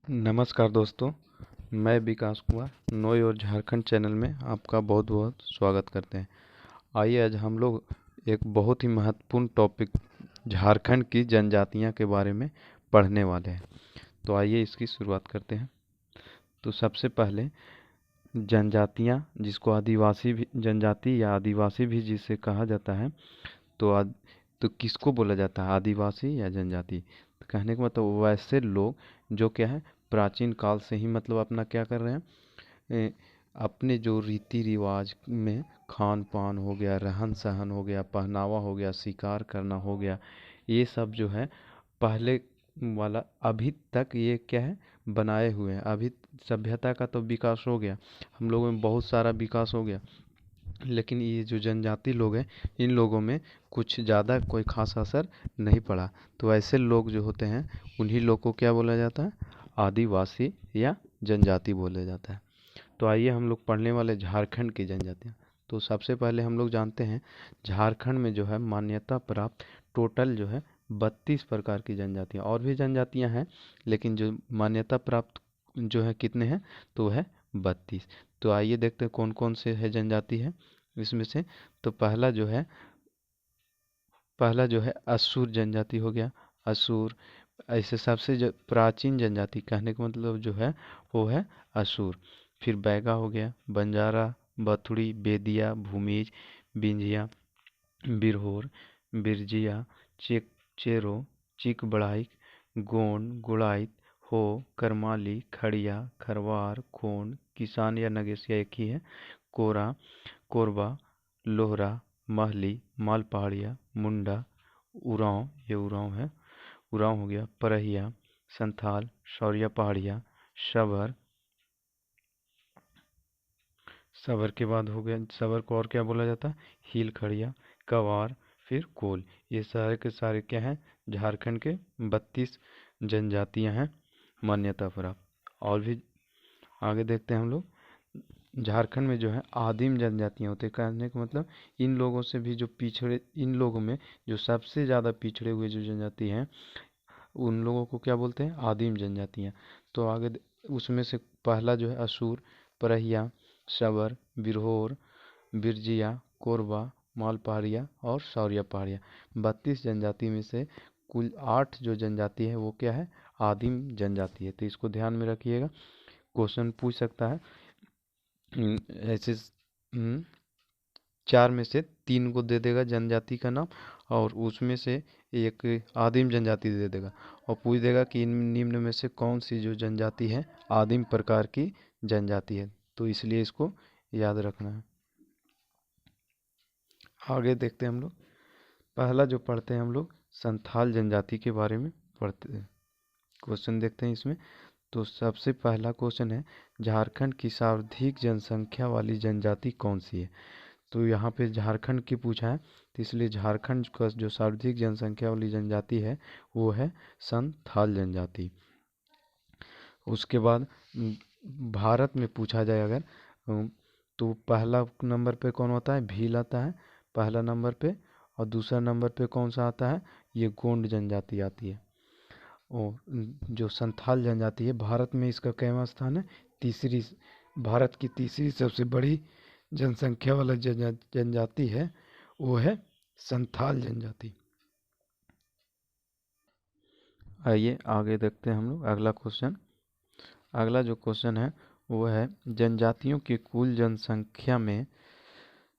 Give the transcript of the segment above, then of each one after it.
नमस्कार दोस्तों, मैं Vikas Kumar know your Jharkhand channel में आपका बहुत बहुत स्वागत करते हैं। आइए आज हम लोग एक बहुत ही महत्वपूर्ण टॉपिक झारखंड की जनजातियां के बारे में पढ़ने वाले हैं। तो आइए इसकी शुरुआत करते हैं। तो सबसे पहले जनजातियां, जिसको आदिवासी भी जनजाति या आदिवासी भी जिसे कहा जाता है, तो किसको बोला जाता है, आदिवासी या जनजाति? तो कहने का मतलब वैसे लोग जो क्या है, प्राचीन काल से ही मतलब अपना क्या कर रहे हैं, ए, अपने जो रीति रिवाज में खान पान हो गया, रहन सहन हो गया, पहनावा हो गया, शिकार करना हो गया, ये सब जो है पहले वाला अभी तक ये क्या है, बनाए हुए हैं। अभी सभ्यता का तो विकास हो गया, हम लोगों में बहुत सारा विकास हो गया, लेकिन ये जो जनजाति लोग हैं, इन लोगों में कुछ ज़्यादा कोई खास असर नहीं पड़ा। तो ऐसे लोग जो होते हैं, उन्हीं लोग को क्या बोला जाता है, आदिवासी या जनजाति बोला जाता है। तो आइए हम लोग पढ़ने वाले झारखंड की जनजातियाँ। तो सबसे पहले हम लोग जानते हैं, झारखंड में जो है मान्यता प्राप्त टोटल जो है 32 प्रकार की जनजातियाँ, और भी जनजातियाँ हैं, लेकिन जो मान्यता प्राप्त जो है कितने हैं, तो है 32। तो आइए देखते हैं कौन कौन से है जनजाति है इसमें से। तो पहला जो है असुर जनजाति हो गया। असुर ऐसे सबसे प्राचीन जनजाति कहने का मतलब जो है वो है असुर। फिर बैगा हो गया, बंजारा, बथुड़ी, बेदिया, भूमिज, बिंजिया, बिरहोर, बिरजिया, चेरो, चिक बढ़ाई, गोंड, गुड़ाइत, हो, करमाली, खड़िया, खरवार, खोंड, किसान या नगेशिया एक ही है, कोरा, कोरबा, लोहरा, महली, माल पहाड़िया, मुंडा, उरांव, ये उरांव है, उरांव हो गया, परहिया, संथाल, शौरिया पहाड़िया, शबर। सबर के बाद हो गया, सबर को और क्या बोला जाता है, हील खड़िया, कवार, फिर कोल। ये सारे के सारे क्या हैं, झारखंड के 32 जनजातियां हैं मान्यता प्राप्त। और भी आगे देखते हैं हम लोग। झारखंड में जो है आदिम जनजातियां होते हैं, कहने का मतलब इन लोगों से भी जो पिछड़े, इन लोगों में जो सबसे ज़्यादा पिछड़े हुए जो जनजाति हैं, उन लोगों को क्या बोलते हैं, आदिम जनजातियां। तो उसमें से पहला जो है असुर, परहिया, शबर, बिरहोर, बिरजिया, कोरबा, माल पहाड़िया और सौरिया पहाड़िया। 32 जनजाति में से कुल 8 जो जनजाति है वो क्या है, आदिम जनजाति है। तो इसको ध्यान में रखिएगा, क्वेश्चन पूछ सकता है। ऐसे 4 में से 3 को दे देगा जनजाति का नाम, और उसमें से एक आदिम जनजाति दे देगा, और पूछ देगा कि इन निम्न में से कौन सी जो जनजाति है आदिम प्रकार की जनजाति है। तो इसलिए इसको याद रखना है। आगे देखते हैं हम लोग। पहला जो पढ़ते हैं हम लोग, संथाल जनजाति के बारे में पढ़ते हैं। क्वेश्चन देखते हैं इसमें। तो सबसे पहला क्वेश्चन है, झारखंड की सर्वाधिक जनसंख्या वाली जनजाति कौन सी है? तो यहाँ पे झारखंड की पूछा है, तो इसलिए झारखंड का जो सर्वाधिक जनसंख्या वाली जनजाति है वो है संथाल जनजाति। उसके बाद भारत में पूछा जाए अगर, तो पहला नंबर पे कौन होता है, भील आता है पहला नंबर पे, और दूसरा नंबर पे कौन सा आता है, ये गोंड जनजाति आती है। और जो संथाल जनजाति है, भारत में इसका कैवां स्थान है, तीसरी, भारत की तीसरी सबसे बड़ी जनसंख्या वाला जनजाति है वो है संथाल जनजाति। आइए आगे देखते हैं हम लोग अगला क्वेश्चन। अगला जो क्वेश्चन है वो है, जनजातियों की कुल जनसंख्या में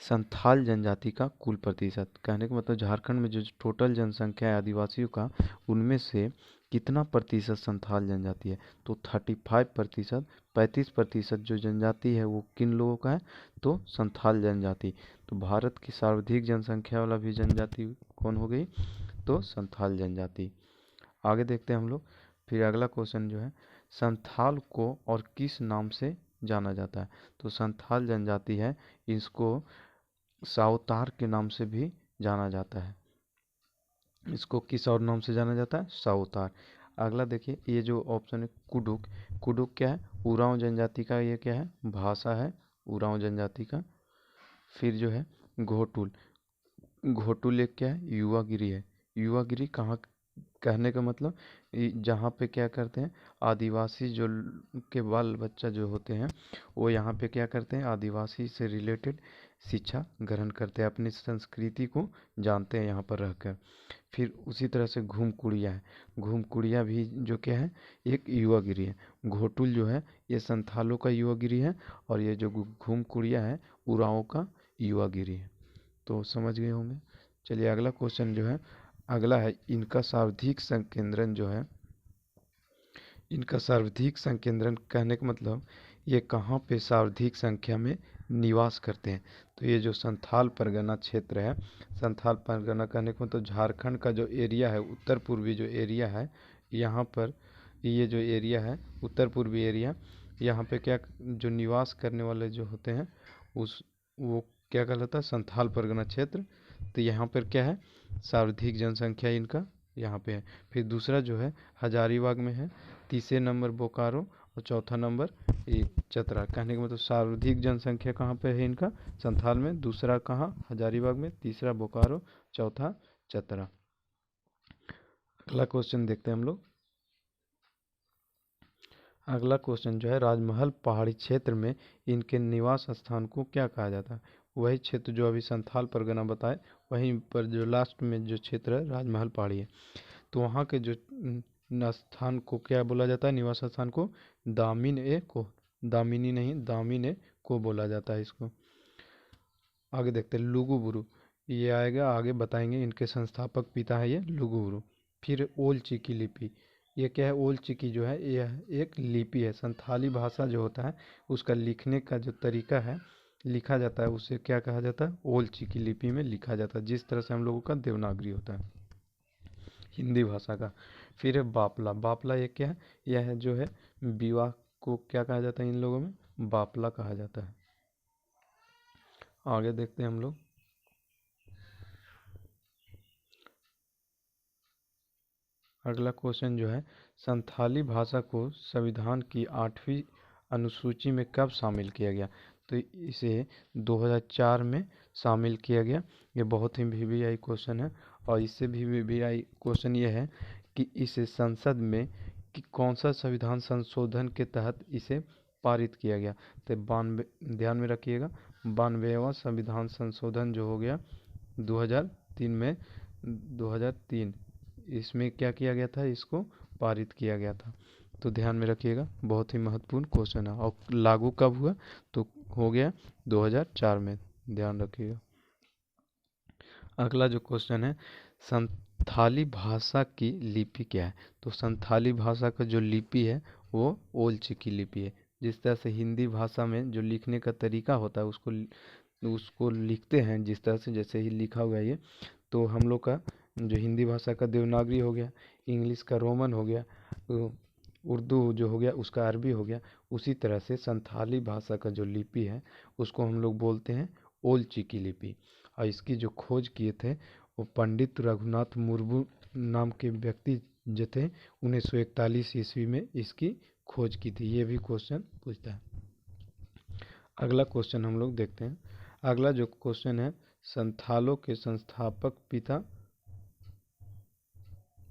संथाल जनजाति का कुल प्रतिशत। कहने का मतलब झारखंड में जो टोटल जनसंख्या है आदिवासियों का, उनमें से कितना प्रतिशत संथाल जनजाति है? तो 35%। 35% जो जनजाति है वो किन लोगों का है, तो संथाल जनजाति। तो भारत की सर्वाधिक जनसंख्या वाला भी जनजाति कौन हो गई, तो संथाल जनजाति। आगे देखते हैं हम लोग। फिर अगला क्वेश्चन जो है, संथाल को और किस नाम से जाना जाता है? तो संथाल जनजाति है, इसको सावतार के नाम से भी जाना जाता है। इसको किस और नाम से जाना जाता है, सावतार। अगला देखिए, ये जो ऑप्शन है कुडुक। कुडुक क्या है, उरांव जनजाति का ये क्या है, भाषा है उरांव जनजाति का। फिर जो है घोटुल। घोटुल एक क्या है, युवागिरी है। युवागिरी कहाँ, कहने का मतलब जहाँ पे क्या करते हैं, आदिवासी जो के बाल बच्चा जो होते हैं वो यहाँ पे क्या करते हैं, आदिवासी से रिलेटेड शिक्षा ग्रहण करते हैं, अपनी संस्कृति को जानते हैं यहाँ पर रहकर। फिर उसी तरह से घूम कुड़िया है। घूम कुड़िया भी जो क्या है, एक युवा गिरी है। घोटुल जो है ये संथालों का युवा गिरी है, और ये जो घूम कुड़िया है उरांव का युवा गिरी है। तो समझ गए होंगे। चलिए अगला क्वेश्चन जो है, अगला है इनका सार्वधिक संकेंद्रण जो है, इनका सार्वधिक संकेंद्रण कहने का मतलब ये कहाँ पे सार्वधिक संख्या में निवास करते हैं। तो ये जो संथाल परगना क्षेत्र है, संथाल परगना कहने को तो झारखंड का जो एरिया है, उत्तर पूर्वी जो एरिया है, यहाँ पर ये जो एरिया है उत्तर पूर्वी एरिया, यहाँ पे क्या जो निवास करने वाले जो होते हैं उस वो क्या कहलाता है, संथाल परगना क्षेत्र। तो यहाँ पर क्या है, सर्वाधिक जनसंख्या इनका यहाँ पे है। फिर दूसरा जो है हजारीबाग में है, तीसरे नंबर बोकारो, और चौथा नंबर ये चतरा। कहने का मतलब सर्वाधिक जनसंख्या कहाँ पे है इनका, संथाल में, दूसरा कहाँ हजारीबाग में, तीसरा बोकारो, चौथा चतरा। अगला क्वेश्चन देखते हैं हम लोग। अगला क्वेश्चन जो है, राजमहल पहाड़ी क्षेत्र में इनके निवास स्थान को क्या कहा जाता है। वही क्षेत्र जो अभी संथाल परगना बताए, वहीं पर जो लास्ट में जो क्षेत्र है राजमहल पहाड़ी है, तो वहाँ के जो स्थान को क्या बोला जाता है, निवास स्थान को दामिन ए को, दामिनी नहीं दामिन ए को बोला जाता है इसको। आगे देखते हैं लुगुबुरु, ये आएगा आगे बताएंगे, इनके संस्थापक पिता है ये लुगुबुरु। फिर ओल चिकी लिपि, ये क्या है, ओल चिकी जो है यह एक लिपि है। संथाली भाषा जो होता है उसका लिखने का जो तरीका है, लिखा जाता है उसे क्या कहा जाता है, ओल चिकी लिपि में लिखा जाता है, जिस तरह से हम लोगों का देवनागरी होता है हिंदी भाषा का। फिर है बापला, बापला ये क्या है, यह है जो है विवाह को क्या कहा जाता है इन लोगों में, बापला कहा जाता है। आगे देखते हैं हम लोग। अगला क्वेश्चन जो है, संथाली भाषा को संविधान की 8वीं अनुसूची में कब शामिल किया गया। तो इसे 2004 में शामिल किया गया। ये बहुत ही वीवीआई क्वेश्चन है, और इससे भी वीवीआई क्वेश्चन ये है कि इसे संसद में कि कौन सा संविधान संशोधन के तहत इसे पारित किया गया। तो 92, ध्यान में रखिएगा, 92वां संविधान संशोधन जो हो गया 2003 में, 2003 इसमें क्या किया गया था, इसको पारित किया गया था। तो ध्यान में रखिएगा, बहुत ही महत्वपूर्ण क्वेश्चन है। और लागू कब हुआ, तो हो गया 2004 में, ध्यान रखिएगा। अगला जो क्वेश्चन है, संथाली भाषा की लिपि क्या है। तो संथाली भाषा का जो लिपि है वो ओल चिकी लिपि है। जिस तरह से हिंदी भाषा में जो लिखने का तरीका होता है उसको उसको लिखते हैं जिस तरह से, जैसे ही लिखा हुआ है ये, तो हम लोग का जो हिंदी भाषा का देवनागरी हो गया, इंग्लिश का रोमन हो गया, तो उर्दू जो हो गया उसका अरबी हो गया, उसी तरह से संथाली भाषा का जो लिपि है उसको हम लोग बोलते हैं ओल चिकी लिपि। और इसकी जो खोज किए थे वो पंडित रघुनाथ मुर्मू नाम के व्यक्ति जो थे, 1941 ईस्वी में इसकी खोज की थी। ये भी क्वेश्चन पूछता है। अगला क्वेश्चन हम लोग देखते हैं। अगला जो क्वेश्चन है, संथालों के संस्थापक पिता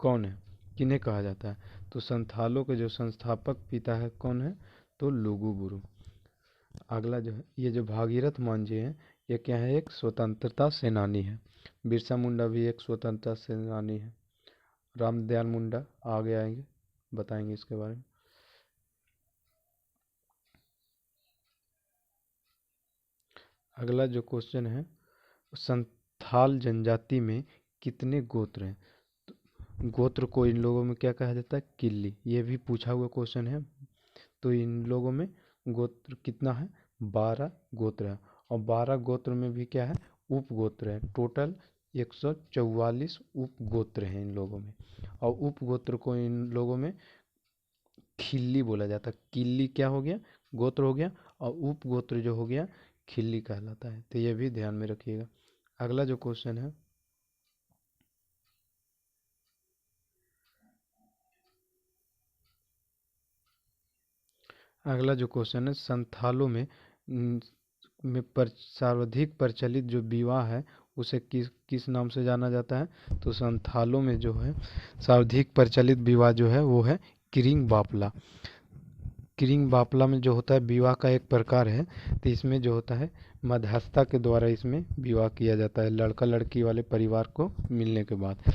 कौन है, किन्हें कहा जाता है। तो संथालों के जो संस्थापक पिता है कौन है, तो लुगुबुरु। अगला जो है, ये जो भागीरथ मान जी हैं, ये क्या है, एक स्वतंत्रता सेनानी है। बिरसा मुंडा भी एक स्वतंत्रता सेनानी है। रामदयाल मुंडा आगे आएंगे, बताएंगे इसके बारे में। अगला जो क्वेश्चन है, संथाल जनजाति में कितने गोत्र हैं। तो गोत्र को इन लोगों में क्या कहा जाता है, किल्ली। ये भी पूछा हुआ क्वेश्चन है। तो इन लोगों में गोत्र कितना है, 12 गोत्र है। और 12 गोत्र में भी क्या है, उप गोत्र है। टोटल 144 उप गोत्र हैं इन लोगों में। और उप गोत्र को इन लोगों में खिल्ली बोला जाता है। किल्ली क्या हो गया, गोत्र हो गया, और उप गोत्र जो हो गया खिल्ली कहलाता है। तो ये भी ध्यान में रखिएगा। अगला जो क्वेश्चन है, अगला जो क्वेश्चन है, संथालों में सर्वाधिक प्रचलित जो विवाह है उसे किस किस नाम से जाना जाता है? तो संथालों में जो है सर्वाधिक प्रचलित विवाह जो है वो है किरिंग बापला। किरिंग बापला में जो होता है विवाह का एक प्रकार है, तो इसमें जो होता है मध्यस्थता के द्वारा इसमें विवाह किया जाता है लड़का लड़की वाले परिवार को मिलने के बाद।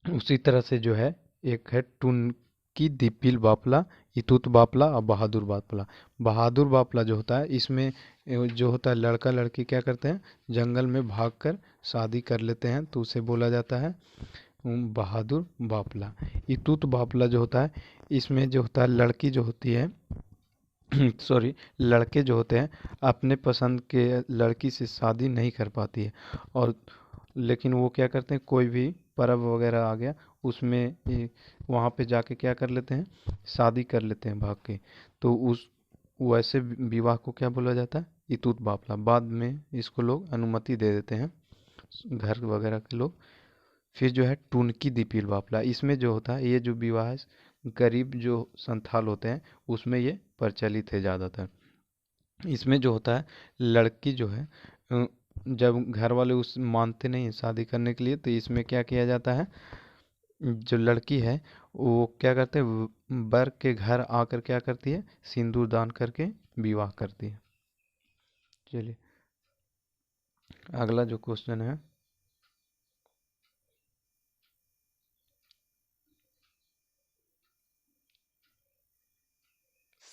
उसी तरह से जो है एक है टुनकी दिपिल बापला, इतूत बापला और बहादुर बापला। बहादुर बापला जो होता है इसमें जो होता है लड़का लड़की क्या करते हैं, जंगल में भागकर शादी कर लेते हैं, तो उसे बोला जाता है बहादुर बापला। इतूत बापला जो होता है इसमें जो होता है लड़की जो होती है सॉरी, लड़के जो होते हैं अपने पसंद के लड़की से शादी नहीं कर पाती है, और लेकिन वो क्या करते हैं कोई भी पर्व वगैरह आ गया उसमें वहाँ पे जाके क्या कर लेते हैं, शादी कर लेते हैं भाग के। तो उस वैसे विवाह को क्या बोला जाता है, इतूत बापला। बाद में इसको लोग अनुमति दे देते हैं घर वगैरह के लोग। फिर जो है टुनकी दिपील बापला, इसमें जो होता है ये जो विवाह है गरीब जो संथाल होते हैं उसमें ये प्रचलित है ज़्यादातर। इसमें जो होता है लड़की जो है जब घर वाले उस मानते नहीं हैं शादी करने के लिए, तो इसमें क्या किया जाता है, जो लड़की है वो क्या करते हैं वर के घर आकर क्या करती है, सिंदूर दान करके विवाह करती है। चलिए अगला जो क्वेश्चन है,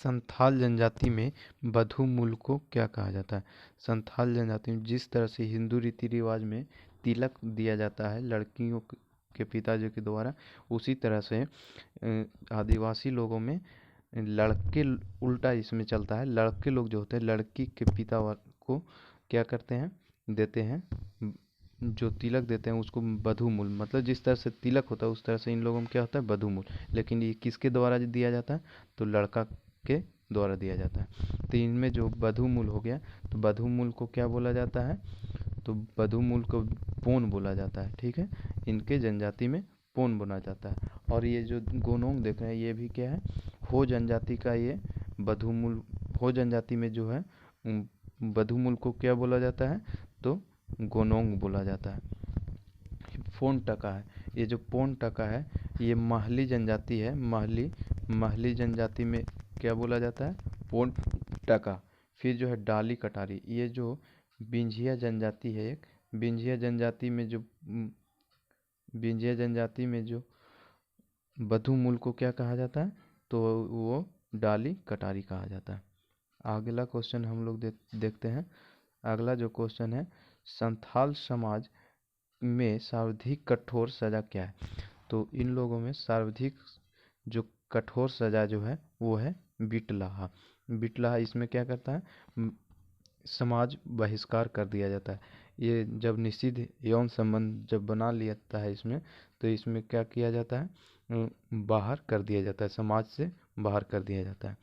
संथाल जनजाति में वधू मूल को क्या कहा जाता है? संथाल जनजाति में जिस तरह से हिंदू रीति रिवाज में तिलक दिया जाता है लड़कियों के पिताजी के द्वारा, उसी तरह से आदिवासी लोगों में लड़के उल्टा इसमें चलता है। लड़के लोग जो होते हैं लड़की के पिता को क्या करते हैं, देते हैं, जो तिलक देते हैं उसको वधू मूल, मतलब जिस तरह से तिलक होता है उस तरह से इन लोगों में क्या होता है वधू मूल। लेकिन ये किसके द्वारा दिया जाता है, तो लड़का के द्वारा दिया जाता है। तो इनमें जो वधू मूल हो गया, तो वधू मूल को क्या बोला जाता है, तो वधू मूल को पोन बोला जाता है। ठीक है, इनके जनजाति में पोन बोला जाता है। और ये जो गोनोंग देख रहे हैं ये भी क्या है, हो जनजाति का ये वधू मूल। हो जनजाति में जो है वधू मूल को क्या बोला जाता है, तो गोनोंग बोला जाता है। फोन टका है, ये जो पोन टका है ये महली जनजाति है। महली जनजाति में क्या बोला जाता है, पोन टका। फिर जो है डाली कटारी, ये जो बिंझिया जनजाति है एक, बिंझिया जनजाति में जो बिंझिया जनजाति में जो वधू मूल को क्या कहा जाता है, तो वो डाली कटारी कहा जाता है। अगला क्वेश्चन हम लोग देखते हैं। अगला जो क्वेश्चन है, संथाल समाज में सर्वाधिक कठोर सजा क्या है? तो इन लोगों में सर्वाधिक जो कठोर सजा जो है वो है बिटलाहा। बिटलाहा इसमें क्या करता है, समाज बहिष्कार कर दिया जाता है। ये जब निषिद्ध यौन संबंध जब बना लेता है इसमें, तो इसमें क्या किया जाता है, बाहर कर दिया जाता है, समाज से बाहर कर दिया जाता है।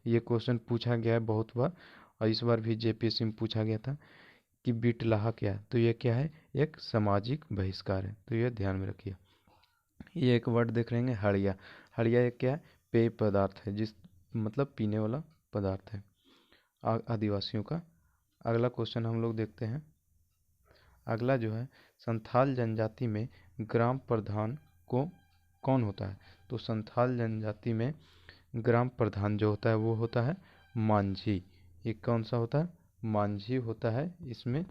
ये क्वेश्चन पूछा गया है बहुत बार, और इस बार भी जेपीएससी में पूछा गया था कि बिटलाहा क्या है, तो ये क्या है, एक सामाजिक बहिष्कार है, तो ये ध्यान में रखिए। ये एक वर्ड देख रहे हैं हड़िया। हड़िया एक क्या है, पेय पदार्थ है, जिस मतलब पीने वाला पदार्थ है आदिवासियों का। अगला क्वेश्चन हम लोग देखते हैं। अगला जो है, संथाल जनजाति में ग्राम प्रधान को कौन होता है? तो संथाल जनजाति में ग्राम प्रधान जो होता है वो होता है मांझी। ये कौन सा होता है, मांझी होता है इसमें।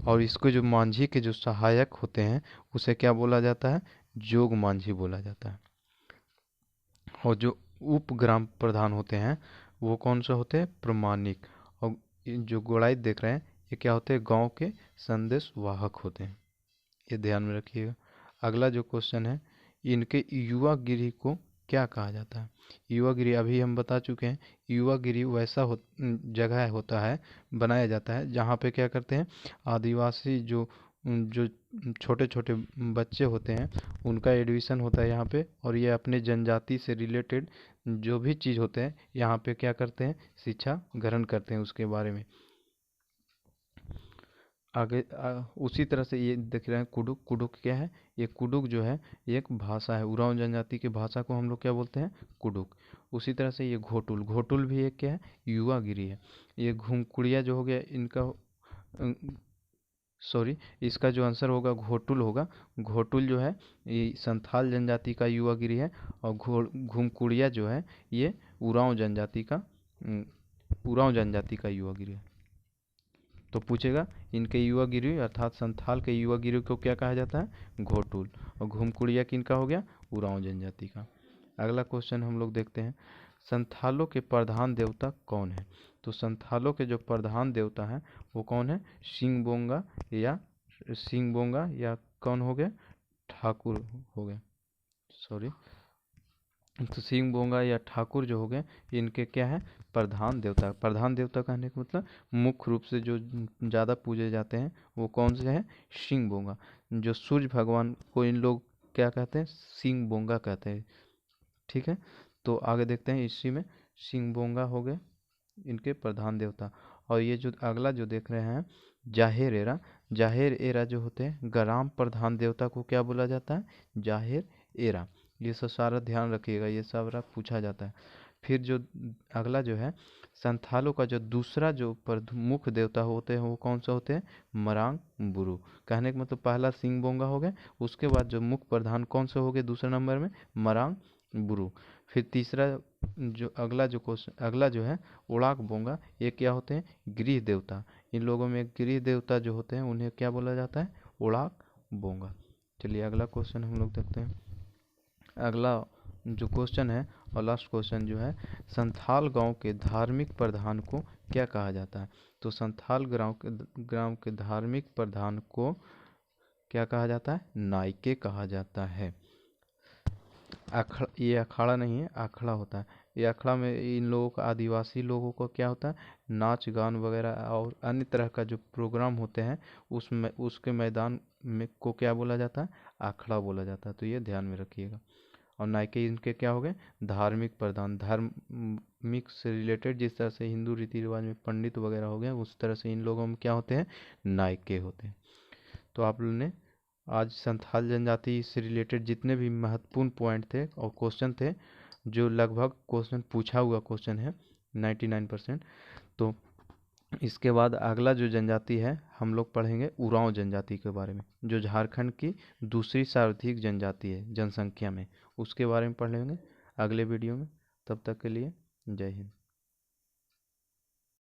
और इसको जो मांझी के जो सहायक होते हैं उसे क्या बोला जाता है, जोग मांझी बोला जाता है। और जो उप ग्राम प्रधान होते हैं वो कौन सा होते हैं, प्रमाणिक। और जो गोड़ाई देख रहे हैं ये क्या होते हैं, गांव के संदेश वाहक होते हैं, ये ध्यान में रखिएगा। अगला जो क्वेश्चन है, इनके युवा गिरी को क्या कहा जाता है? युवा गिरी अभी हम बता चुके हैं। युवा गिरी वैसा जगह होता है, बनाया जाता है जहाँ पे क्या करते हैं, आदिवासी जो जो छोटे छोटे बच्चे होते हैं उनका एडमिशन होता है यहाँ पे, और ये अपने जनजाति से रिलेटेड जो भी चीज़ होते हैं यहाँ पे क्या करते हैं, शिक्षा ग्रहण करते हैं उसके बारे में। आगे उसी तरह से ये देख रहे हैं कुडुक। कुडुक क्या है, ये कुडुक जो है ये एक भाषा है, उरांव जनजाति की भाषा को हम लोग क्या बोलते हैं, कुडुक। उसी तरह से ये घोटुल, घोटुल भी एक क्या है, युवा गिरी है। ये घुमकुड़िया जो हो गया इनका सॉरी, इसका जो आंसर होगा घोटुल होगा। घोटुल जो है ये संथाल जनजाति का युवा गिरी है, और घुमकुड़िया जो है ये उरांव जनजाति का युवा गिरी है। तो पूछेगा इनके युवा गिरी अर्थात संथाल के युवा गिरी को क्या कहा जाता है? घोटुल। और घुमकुड़िया किनका हो गया? उरांव जनजाति का। अगला क्वेश्चन हम लोग देखते हैं, संथालों के प्रधान देवता कौन है? तो संथालों के जो प्रधान देवता हैं वो कौन है? सिंगबोंगा या कौन हो गए? ठाकुर हो गए, सॉरी। तो सिंगबोंगा या ठाकुर जो हो गए, इनके क्या है? प्रधान देवता। प्रधान देवता कहने का मतलब मुख्य रूप से जो ज़्यादा पूजे जाते हैं वो कौन से हैं? सिंगबोंगा। जो सूर्य भगवान को इन लोग क्या कहते हैं? सिंगबोंगा कहते हैं। ठीक है, तो आगे देखते हैं इसी में। सिंगबोंगा हो गए इनके प्रधान देवता। और ये जो अगला जो देख रहे हैं जाहेर एरा, जाहेर एरा जो होते हैं ग्राम प्रधान देवता को क्या बोला जाता है? जाहेर एरा। ये सब सारा ध्यान रखिएगा, ये सारा पूछा जाता है। फिर जो अगला जो है, संथालों का जो दूसरा जो मुख्य देवता होते हैं वो कौन सा होते हैं? मरांग बुरु। कहने का मतलब पहला सिंगबोंगा हो गए, उसके बाद जो मुख्य प्रधान कौन से हो गए दूसरे नंबर में? मरांग बुरु। फिर तीसरा जो अगला जो है उड़ाक बोंगा, ये क्या होते हैं? गृह देवता। इन लोगों में गृह देवता जो होते हैं उन्हें क्या बोला जाता है? उड़ाक बोंगा। चलिए अगला क्वेश्चन हम लोग देखते हैं। अगला जो क्वेश्चन है और लास्ट क्वेश्चन जो है, संथाल गांव के धार्मिक प्रधान को क्या कहा जाता है? तो संथाल गांव के धार्मिक प्रधान को क्या कहा जाता है? नायके कहा जाता है। ये अखाड़ा नहीं है, आखड़ा होता है। ये अखाड़ा में इन लोगों का, आदिवासी लोगों का क्या होता है? नाच गान वगैरह और अन्य तरह का जो प्रोग्राम होते हैं उसमें उसके मैदान में को क्या बोला जाता है? आखड़ा बोला जाता है। तो ये ध्यान में रखिएगा। और नायके इनके क्या हो गए? धार्मिक प्रधान। धार्मिक से रिलेटेड जिस तरह से हिंदू रीति रिवाज में पंडित वगैरह हो गए, उस तरह से इन लोगों में क्या होते हैं? नायके होते हैं। तो आप लोगों ने आज संथाल जनजाति से रिलेटेड जितने भी महत्वपूर्ण पॉइंट थे और क्वेश्चन थे, जो लगभग क्वेश्चन पूछा हुआ क्वेश्चन है 99%। तो इसके बाद अगला जो जनजाति है हम लोग पढ़ेंगे उरांव जनजाति के बारे में, जो झारखंड की दूसरी सर्वाधिक जनजाति है जनसंख्या में। उसके बारे में पढ़ लेंगे अगले वीडियो में। तब तक के लिए जय हिंद।